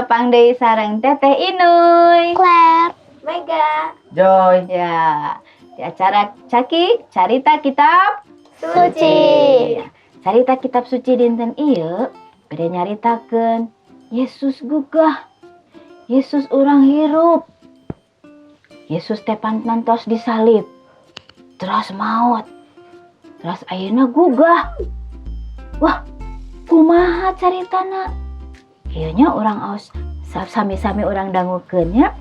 sapang deui sareng Teteh Inuy, Claire, Mega, Joy. ya di acara Caki Carita Kitab Suci. Carita Kitab Suci dinten ieu bade nyaritakeun Yesus gugah, Yesus urang hirup, Yesus teh pantos disalib, terus maut, terus ayeuna gugah. Wah, kumaha caritana? Ieu nya urang aos sami-sami urang dangukeun nya.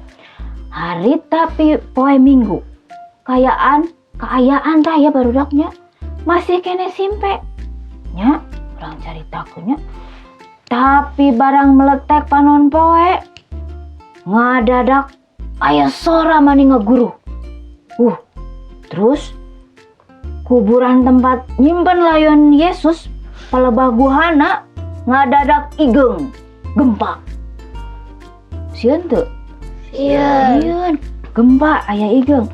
Hari tapi poe Minggu. Kaayaan tah ya barudaknya. Masih kene simpe. Nya, urang caritakeun nya. Tapi barang meletek panon poe, ngadadak aya sora mani ngaguru. Terus kuburan tempat nyimpen layon Yesus palebaguhana ngadadak igeng gempa. Sieun teu? Sieun. Gempa aya igeng.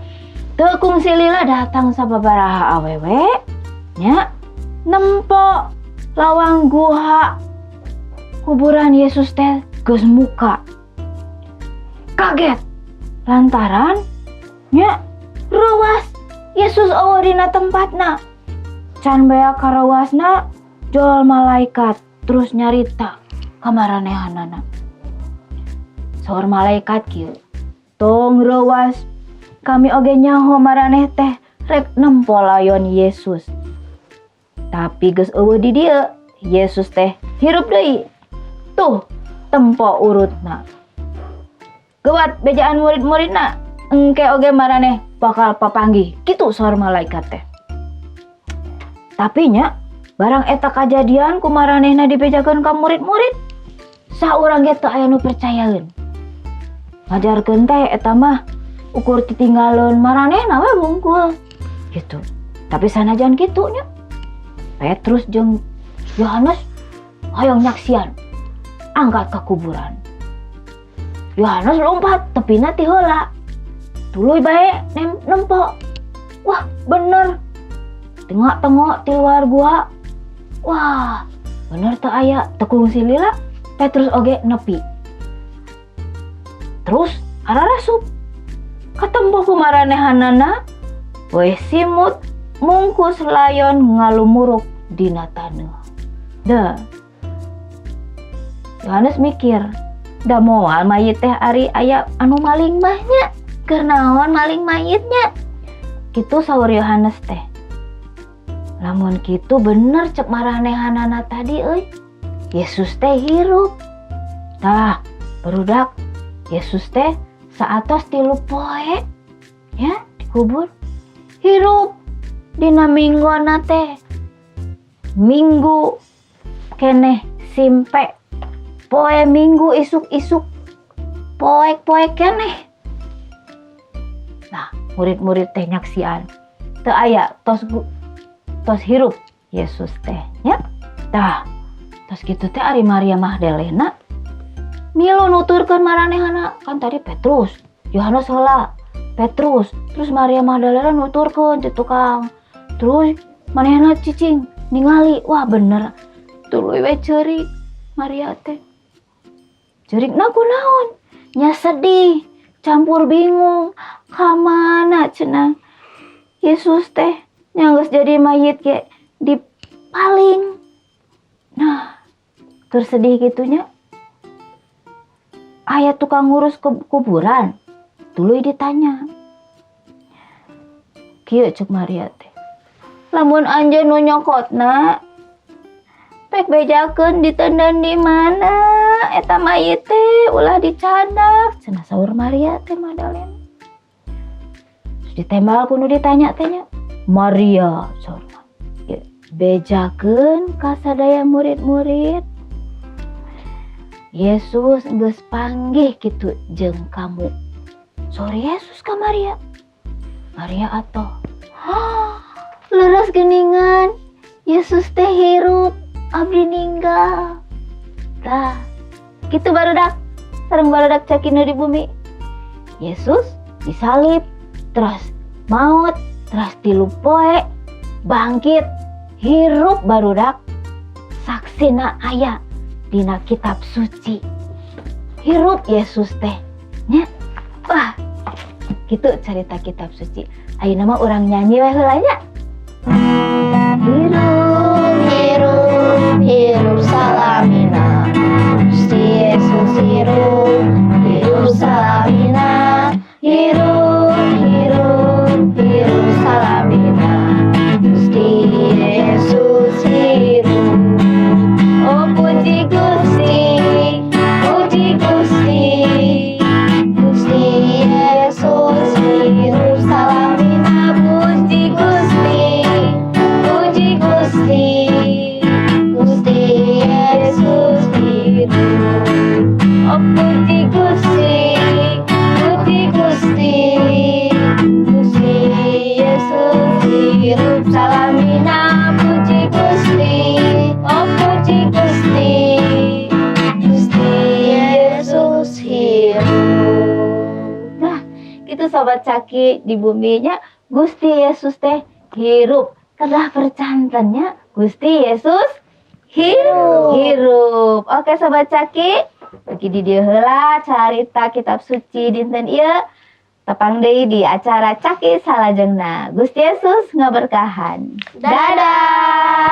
Teu kungsi lila datang sababaraha awewe nya nempo lawang guha kuburan Yesus teh geus muka. Kaget lantaran nya ruas Yesus eueuh dina tempatna. Can bea karawasna jol malaikat terus nyarita ka maranehanana. Saur malaikat kieu, tong ruas kami oge nyaho maraneh teh rek nempo layon Yesus. Tapi geus eueuh di dieu, Yesus teh hirup deui. Tuh, tempo urutna. Geuwat bejaan murid-muridna, engke oge maraneh bakal papanggih. Kitu saur malaikat teh. Tapi nya barang eta kajadian ku maranehna dibejakeun ka murid-murid, saurang ge teu aya nu percayaeun. Ngajarkeun teh eta mah ukur ditinggaleun maranehna we wungkul. Gitu. Tapi sanajan kitu nya, Petrus jeung Yohanes hoyong nyaksian angkat ke kuburan. Yohanes lompat tepina ti heula. Tuluy bae nempo. Wah, bener. Tengok-tengok di luar gua. Wah, bener teu aya teu kungsi lila. Petrus oge nepi. Terus ararasup katempo ku maranehanana we simut mungkus layon ngalumuruk dina taneuh. Yohanes mikir, da moal mayit teh ari aya anu maling mah nya. Keur naon maling mayitnya? Kitu saur Yohanes teh. Lamun kitu bener cek maranehanana tadi euy. Yesus teh hirup. Tah, barudak Yesus teh saatos 3 poe ya dikubur. Hirup dina minggona teh. Minggu keneh simpe. Poe Minggu isuk-isuk. Poek-poek keneh. Nah, murid-murid teh nyaksian. Teu aya tos hirup Yesus teh nya. Tah, tos kitu teh ari Maria Magdalena milu nuturkeun maranehana. Kan tadi Petrus, Yohanes heula, Petrus, terus Maria Magdalena nuturkeun ti tukang. Terus manehna cicing ningali, wah bener tuluy we ceurik Maria teh. Ceurikna kunaon? Nya sedih, campur bingung, kamana cenah Yesus teh nya geus jadi mayit ge dipaling. Nah, keur sedih gitunya. Aya tukang ngurus kuburan, tuluy ditanya. Kieu cek Maria teh. Lamun anjeun nu nyokotna pek bejakeun ditendeun di mana eta mayit teh ulah dicadak cenah saur Maria teh Magdalena. Ditembal kudu ditanya teh Maria saurna. Bejakeun ka sadaya murid-murid. Yesus geus panggih kitu jeung kamu. Sorry Yesus ka Maria. Maria atoh. Leres geuningan. Yesus teh hirup abdi ninggal. Tah, kitu barudak. Sareng barudak cakina di bumi. Yesus disalib, terus maut, terus 3 poe bangkit, hirup barudak. Saksina aya dina kitab suci. hirup Yesus teh nya. Wah gitu cerita kitab suci. Ayeuna mah urang nyanyi we heula nya. Hirup, hirup, hirup salamina. Gusti Yesus hirup, hirup salamina. Hirup, hirup, hirup salamina. Gusti Yesus hirup. Oh puji Gusti, puji Gusti. Gusti Yesus hirup salamina. Puji Gusti, puji Gusti. Gusti Yesus hirup. Oh puji Gusti, puji Gusti. Gusti Yesus hirup salamina. Puji Gusti, oh puji Gusti. Gusti Yesus hirup. Nah, gitu sobat Caki di buminya Gusti Yesus teh hirup. Kedah percantennya Gusti Yesus hirup. Oke sobat Caki, bagi di dieu heula carita kitab suci dinten ieu tepang deui di acara Caki salajengna. Gusti Yesus ngaberkahan. Dadah.